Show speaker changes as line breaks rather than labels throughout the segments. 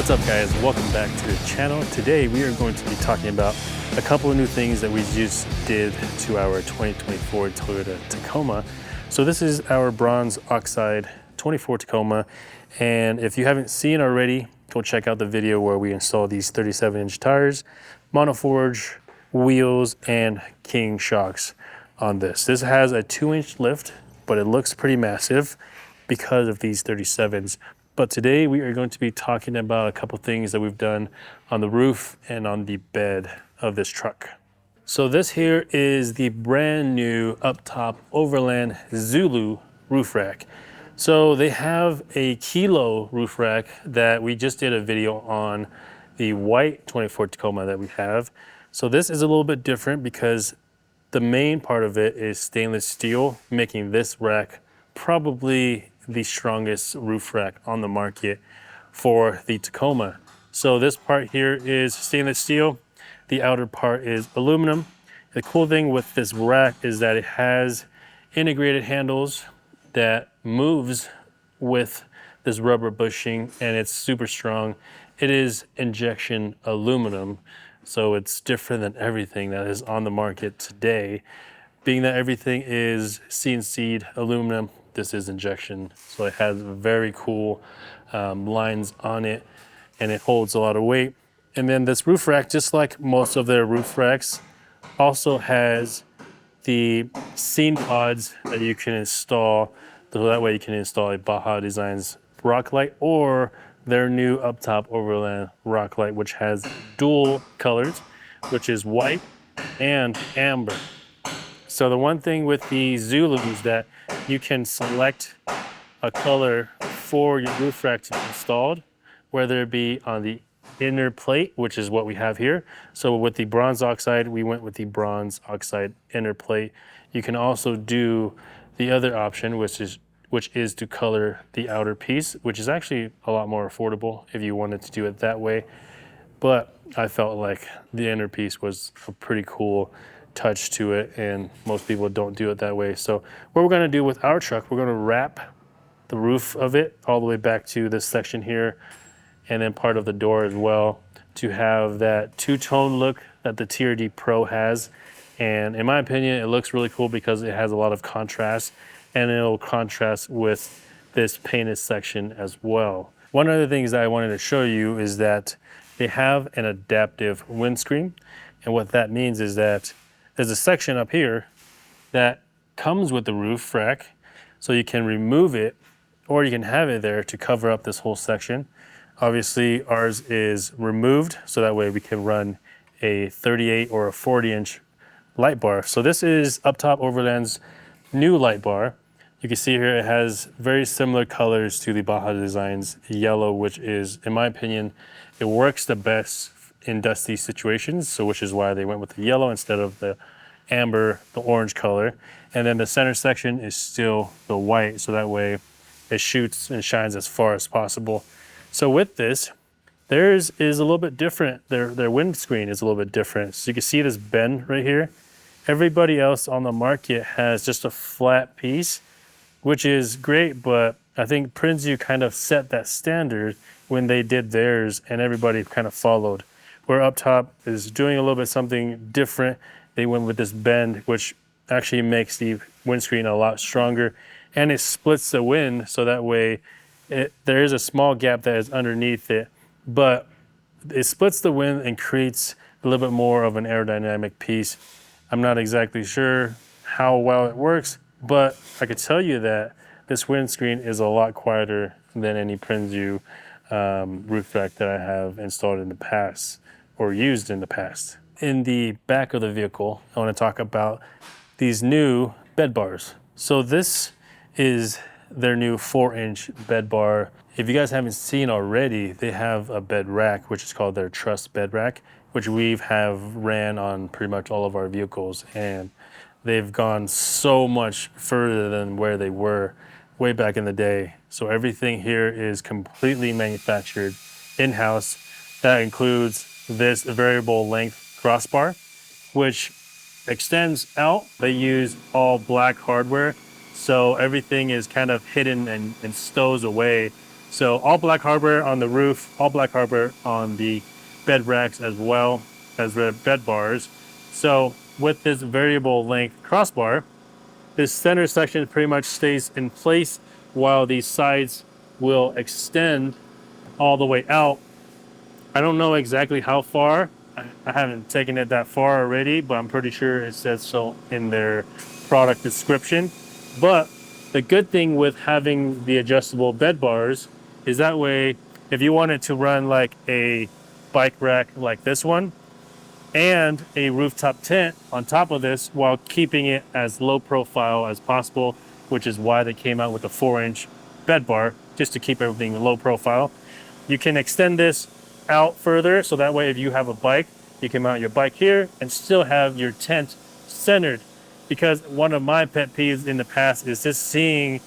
What's up, guys? Welcome back to the channel. Today we are going to be talking about a couple of new things that we just did to our 2024 Toyota Tacoma. So this is our bronze oxide 24 Tacoma, and if you haven't seen already, go check out the video where we installed these 37-inch tires, monoforge wheels, and king shocks on this. This has a 2-inch lift, but it looks pretty massive because of these 37s. But today we are going to be talking about a couple things that we've done on the roof and on the bed of this truck. So this here is the brand new upTOP Overland ZULU roof rack. So they have a kilo roof rack that we just did a video on the white 24 Tacoma that we have. So this is a little bit different because the main part of it is stainless steel, making this rack probably the strongest roof rack on the market for the Tacoma. So this part here is stainless steel. The outer part is aluminum. The cool thing with this rack is that it has integrated handles that moves with this rubber bushing, and it's super strong. It is injection aluminum, so it's different than everything that is on the market today. Being that everything is CNC'd aluminum, this is injection. So it has very cool lines on it, and it holds a lot of weight. And then this roof rack, just like most of their roof racks, also has the scene pods that you can install. So that way you can install a Baja Designs rock light or their new upTOP Overland rock light, which has dual colors, which is white and amber. So the one thing with the ZULU is that you can select a color for your roof rack to be installed, whether it be on the inner plate, which is what we have here. So with the bronze oxide, we went with the bronze oxide inner plate. You can also do the other option, which is to color the outer piece, which is actually a lot more affordable if you wanted to do it that way. But I felt like the inner piece was a pretty cool touch to it, and most people don't do it that way. So what we're going to do with our truck, we're going to wrap the roof of it all the way back to this section here, and then part of the door as well, to have that two-tone look that the TRD Pro has. And in my opinion, it looks really cool because it has a lot of contrast, and it'll contrast with this painted section as well. One of the things that I wanted to show you is that they have an adaptive windscreen, and what that means is that there's a section up here that comes with the roof rack, so you can remove it or you can have it there to cover up this whole section. Obviously ours is removed, so that way we can run a 38 or a 40-inch light bar. So this is upTOP Overland's new light bar. You can see here it has very similar colors to the Baja Designs yellow, which is, in my opinion, it works the best in dusty situations, so which is why they went with the yellow instead of the amber, the orange color. And then the center section is still the white, so that way it shoots and shines as far as possible. So with this, theirs is a little bit different. Their windscreen is a little bit different. So you can see this bend right here. Everybody else on the market has just a flat piece, which is great, but I think Prinsu kind of set that standard when they did theirs, and everybody kind of followed. Where upTOP is doing a little bit something different. They went with this bend, which actually makes the windscreen a lot stronger, and it splits the wind, so that way there is a small gap that is underneath it, but it splits the wind and creates a little bit more of an aerodynamic piece. I'm not exactly sure how well it works, but I could tell you that this windscreen is a lot quieter than any Prinsu roof rack that I have installed in the past or used in the past. In the back of the vehicle, I want to talk about these new bed bars. So this is their new 4-inch bed bar. If you guys haven't seen already, they have a bed rack, which is called their Truss bed rack, which we have ran on pretty much all of our vehicles. And they've gone so much further than where they were way back in the day. So everything here is completely manufactured in-house. That includes this variable length crossbar, which extends out. They use all black hardware, so everything is kind of hidden and stows away So all black hardware on the roof, all black hardware on the bed racks as well as the bed bars. So with this variable length crossbar, this center section pretty much stays in place while these sides will extend all the way out. I don't know exactly how far. I haven't taken it that far already, but I'm pretty sure it says so in their product description. But the good thing with having the adjustable bed bars is that way, if you wanted to run like a bike rack like this one and a rooftop tent on top of this while keeping it as low profile as possible, which is why they came out with a 4-inch bed bar, just to keep everything low profile. You can extend this out further, so that way if you have a bike, you can mount your bike here and still have your tent centered. Because one of my pet peeves in the past is just seeing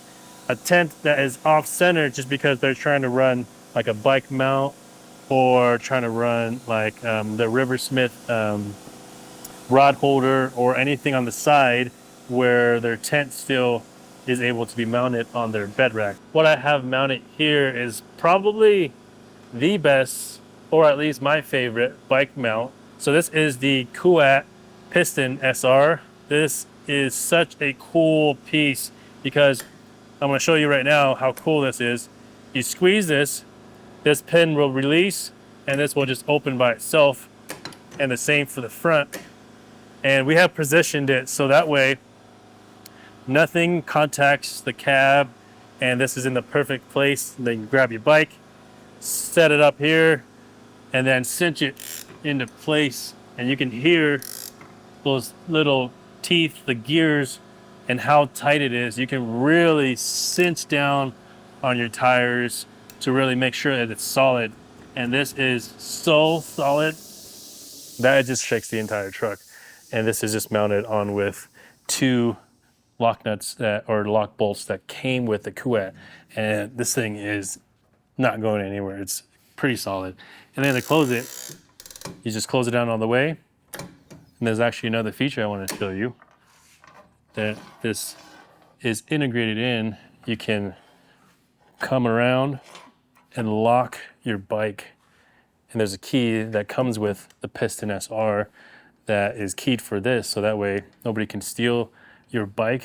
a tent that is off center just because they're trying to run like a bike mount or trying to run like the Riversmith rod holder or anything on the side where their tent still is able to be mounted on their bed rack. What I have mounted here is probably the best, or at least my favorite, bike mount. So this is the Kuat Piston SR. This is such a cool piece because I'm going to show you right now how cool this is. You squeeze this pin will release and this will just open by itself, and the same for the front. And we have positioned it so that way nothing contacts the cab, and this is in the perfect place. Then you grab your bike, set it up here, and then cinch it into place, and you can hear those little teeth, the gears, and how tight it is. You can really cinch down on your tires to really make sure that it's solid. And this is so solid that it just shakes the entire truck. And this is just mounted on with 2 lock nuts or lock bolts that came with the Kuat. And this thing is not going anywhere. It's pretty solid. And then to close it, you just close it down all the way. And there's actually another feature I want to show you that this is integrated in. You can come around and lock your bike. And there's a key that comes with the Piston SR that is keyed for this, so that way nobody can steal your bike.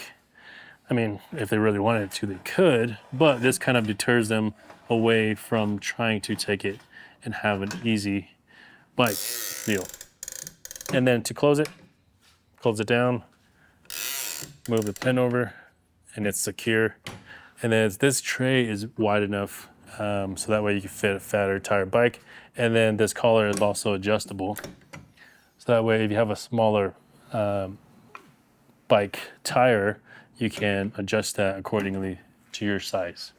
I mean, if they really wanted to, they could, but this kind of deters them away from trying to take it and have an easy bike deal. And then to close it down, move the pin over, and it's secure. And then this tray is wide enough so that way you can fit a fatter tire bike. And then this collar is also adjustable. So that way if you have a smaller bike tire, you can adjust that accordingly to your size.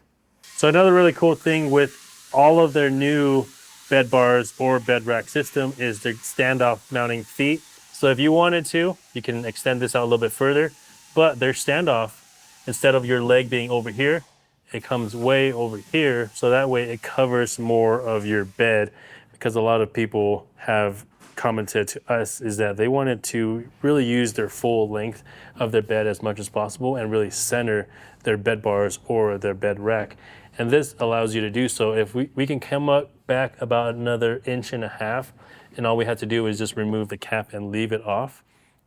So another really cool thing with all of their new bed bars or bed rack system is their standoff mounting feet. So if you wanted to, you can extend this out a little bit further, but their standoff, instead of your leg being over here, it comes way over here. So that way it covers more of your bed, because a lot of people have commented to us is that they wanted to really use their full length of their bed as much as possible and really center their bed bars or their bed rack. And this allows you to do so. If we can come up back about another 1.5 inches, and all we have to do is just remove the cap and leave it off.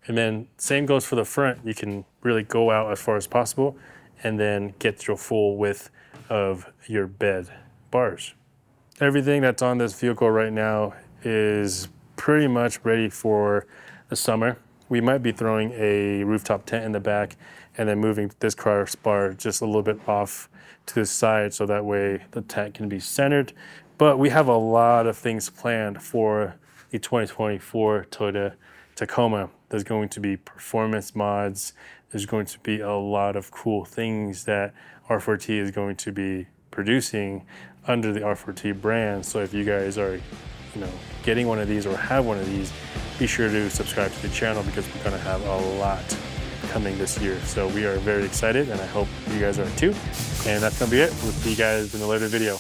And then same goes for the front. You can really go out as far as possible and then get your full width of your bed bars. Everything that's on this vehicle right now is pretty much ready for the summer. We might be throwing a rooftop tent in the back and then moving this crossbar just a little bit off to the side so that way the tent can be centered. But we have a lot of things planned for the 2024 Toyota Tacoma. There's going to be performance mods. There's going to be a lot of cool things that R4T is going to be producing under the R4T brand. So if you guys are, getting one of these or have one of these, be sure to subscribe to the channel because we're going to have a lot coming this year. So we are very excited, and I hope you guys are too. And that's going to be it. We'll see you guys in a later video.